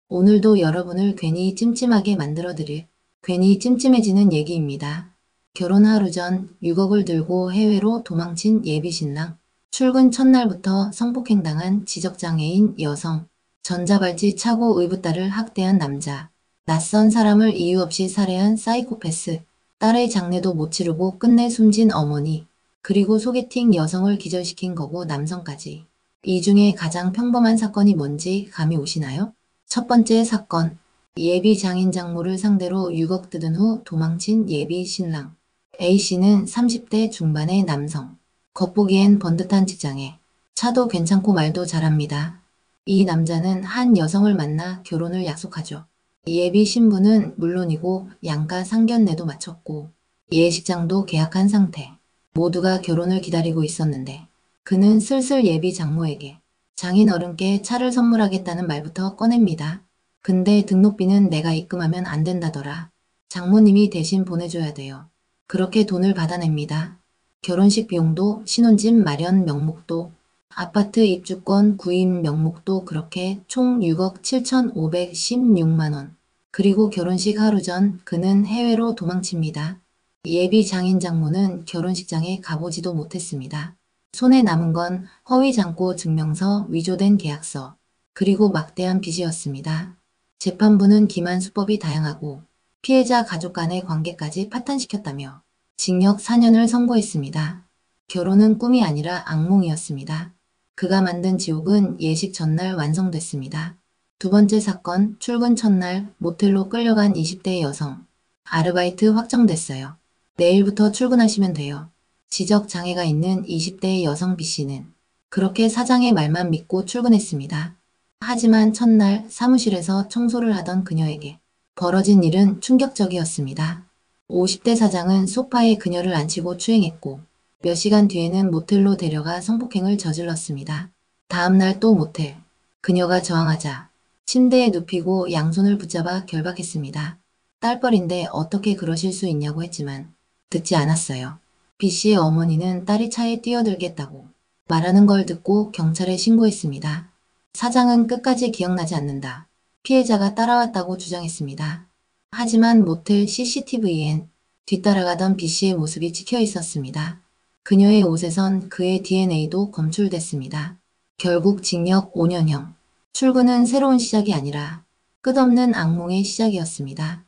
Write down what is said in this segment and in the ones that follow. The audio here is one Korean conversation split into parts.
오늘도 여러분을 괜히 찜찜하게 만들어드릴 괜히 찜찜해지는 얘기입니다. 결혼 하루 전 6억을 들고 해외로 도망친 예비신랑, 출근 첫날부터 성폭행당한 지적장애인 여성, 전자발찌 차고 의붓딸을 학대한 남자, 낯선 사람을 이유 없이 살해한 사이코패스, 딸의 장례도 못 치르고 끝내 숨진 어머니, 그리고 소개팅 여성을 기절시킨 거고 남성까지. 이 중에 가장 평범한 사건이 뭔지 감이 오시나요? 첫 번째 사건. 예비 장인 장모를 상대로 6억 뜯은 후 도망친 예비 신랑. A씨는 30대 중반의 남성. 겉보기엔 번듯한 직장에 차도 괜찮고 말도 잘합니다. 이 남자는 한 여성을 만나 결혼을 약속하죠. 예비 신부는 물론이고 양가 상견례도 마쳤고 예식장도 계약한 상태. 모두가 결혼을 기다리고 있었는데 그는 슬슬 예비 장모에게 장인 어른께 차를 선물하겠다는 말부터 꺼냅니다. 근데 등록비는 내가 입금하면 안 된다더라. 장모님이 대신 보내줘야 돼요. 그렇게 돈을 받아냅니다. 결혼식 비용도 신혼집 마련 명목도 아파트 입주권 구입 명목도 그렇게 총 6억 7,516만 원. 그리고 결혼식 하루 전 그는 해외로 도망칩니다. 예비 장인 장모는 결혼식장에 가보지도 못했습니다. 손에 남은 건 허위 장고 증명서, 위조된 계약서, 그리고 막대한 빚이었습니다. 재판부는 기만 수법이 다양하고 피해자 가족 간의 관계까지 파탄시켰다며 징역 4년을 선고했습니다. 결혼은 꿈이 아니라 악몽이었습니다. 그가 만든 지옥은 예식 전날 완성됐습니다. 두 번째 사건, 출근 첫날 모텔로 끌려간 20대 여성. 아르바이트 확정됐어요. 내일부터 출근하시면 돼요. 지적 장애가 있는 20대 여성 B씨는 그렇게 사장의 말만 믿고 출근했습니다. 하지만 첫날 사무실에서 청소를 하던 그녀에게 벌어진 일은 충격적이었습니다. 50대 사장은 소파에 그녀를 앉히고 추행했고 몇 시간 뒤에는 모텔로 데려가 성폭행을 저질렀습니다. 다음날 또 모텔. 그녀가 저항하자 침대에 눕히고 양손을 붙잡아 결박했습니다. 딸뻘인데 어떻게 그러실 수 있냐고 했지만 듣지 않았어요. B씨의 어머니는 딸이 차에 뛰어들겠다고 말하는 걸 듣고 경찰에 신고했습니다. 사장은 끝까지 기억나지 않는다. 피해자가 따라왔다고 주장했습니다. 하지만 모텔 CCTV엔 뒤따라가던 B씨의 모습이 찍혀 있었습니다. 그녀의 옷에선 그의 DNA도 검출됐습니다. 결국 징역 5년형. 출근은 새로운 시작이 아니라 끝없는 악몽의 시작이었습니다.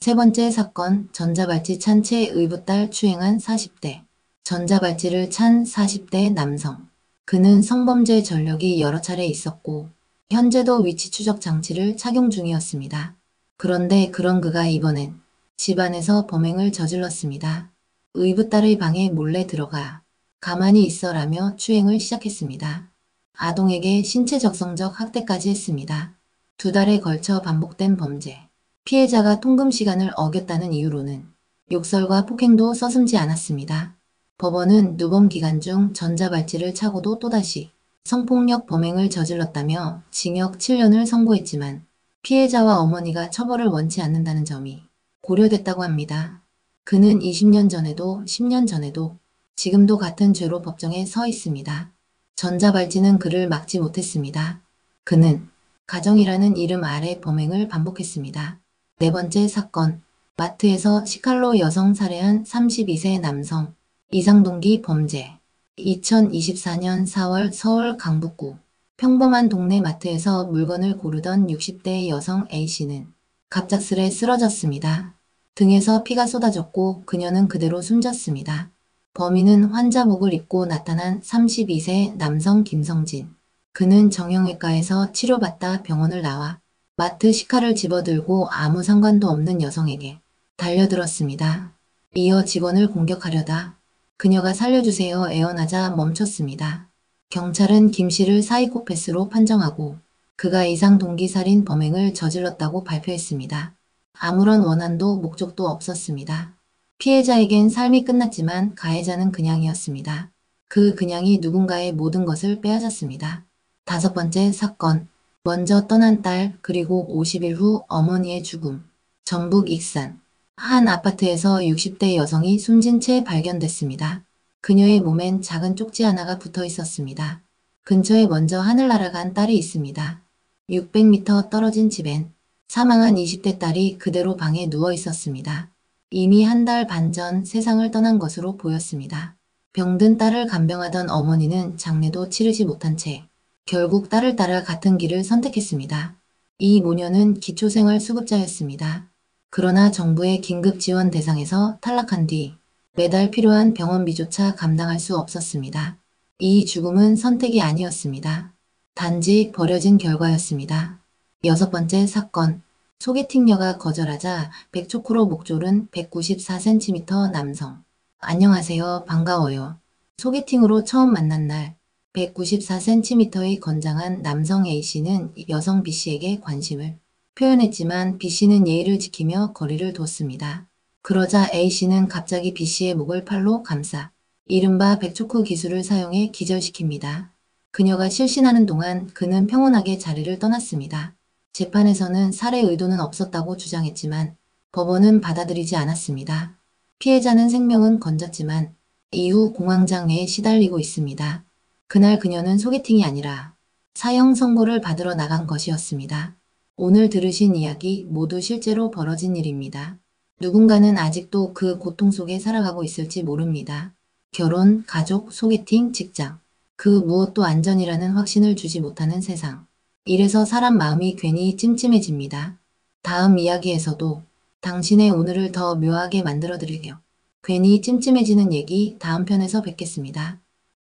세 번째 사건, 전자발찌 찬 채 의붓딸 추행한 40대. 전자발찌를 찬 40대 남성. 그는 성범죄 전력이 여러 차례 있었고 현재도 위치 추적 장치를 착용 중이었습니다. 그런데 그런 그가 이번엔 집안에서 범행을 저질렀습니다. 의붓딸의 방에 몰래 들어가 가만히 있어라며 추행을 시작했습니다. 아동에게 신체적성적 학대까지 했습니다. 두 달에 걸쳐 반복된 범죄. 피해자가 통금 시간을 어겼다는 이유로는 욕설과 폭행도 서슴지 않았습니다. 법원은 누범 기간 중 전자발찌를 차고도 또다시 성폭력 범행을 저질렀다며 징역 7년을 선고했지만 피해자와 어머니가 처벌을 원치 않는다는 점이 고려됐다고 합니다. 그는 20년 전에도 10년 전에도 지금도 같은 죄로 법정에 서 있습니다. 전자발찌는 그를 막지 못했습니다. 그는 가정이라는 이름 아래 범행을 반복했습니다. 네 번째 사건, 마트에서 시칼로 여성 살해한 32세 남성, 이상동기 범죄. 2024년 4월 서울 강북구 평범한 동네 마트에서 물건을 고르던 60대 여성 A씨는 갑작스레 쓰러졌습니다. 등에서 피가 쏟아졌고 그녀는 그대로 숨졌습니다. 범인은 환자복을 입고 나타난 32세 남성 김성진. 그는 정형외과에서 치료받다 병원을 나와 마트 시카를 집어들고 아무 상관도 없는 여성에게 달려들었습니다. 이어 직원을 공격하려다 그녀가 살려주세요 애원하자 멈췄습니다. 경찰은 김 씨를 사이코패스로 판정하고 그가 이상 동기살인 범행을 저질렀다고 발표했습니다. 아무런 원한도 목적도 없었습니다. 피해자에겐 삶이 끝났지만 가해자는 그냥이었습니다. 그 그냥이 누군가의 모든 것을 빼앗았습니다. 다섯 번째 사건. 먼저 떠난 딸 그리고 50일 후 어머니의 죽음. 전북 익산. 한 아파트에서 60대 여성이 숨진 채 발견됐습니다. 그녀의 몸엔 작은 쪽지 하나가 붙어 있었습니다. 근처에 먼저 하늘 날아간 딸이 있습니다. 600m 떨어진 집엔 사망한 20대 딸이 그대로 방에 누워 있었습니다. 이미 한 달 반 전 세상을 떠난 것으로 보였습니다. 병든 딸을 간병하던 어머니는 장례도 치르지 못한 채 결국 딸을 따라 같은 길을 선택했습니다. 이 모녀는 기초생활수급자였습니다. 그러나 정부의 긴급지원 대상에서 탈락한 뒤 매달 필요한 병원비조차 감당할 수 없었습니다. 이 죽음은 선택이 아니었습니다. 단지 버려진 결과였습니다. 여섯 번째 사건. 소개팅녀가 거절하자 백초코로 목졸은 194cm 남성. 안녕하세요. 반가워요. 소개팅으로 처음 만난 날 194cm의 건장한 남성 A씨는 여성 B씨에게 관심을 표현했지만 B씨는 예의를 지키며 거리를 뒀습니다. 그러자 A씨는 갑자기 B씨의 목을 팔로 감싸 이른바 백초코 기술을 사용해 기절시킵니다. 그녀가 실신하는 동안 그는 평온하게 자리를 떠났습니다. 재판에서는 살해 의도는 없었다고 주장했지만 법원은 받아들이지 않았습니다. 피해자는 생명은 건졌지만 이후 공황장애에 시달리고 있습니다. 그날 그녀는 소개팅이 아니라 사형 선고를 받으러 나간 것이었습니다. 오늘 들으신 이야기 모두 실제로 벌어진 일입니다. 누군가는 아직도 그 고통 속에 살아가고 있을지 모릅니다. 결혼, 가족, 소개팅, 직장. 그 무엇도 안전이라는 확신을 주지 못하는 세상. 이래서 사람 마음이 괜히 찜찜해집니다. 다음 이야기에서도 당신의 오늘을 더 묘하게 만들어 드릴게요. 괜히 찜찜해지는 얘기 다음 편에서 뵙겠습니다.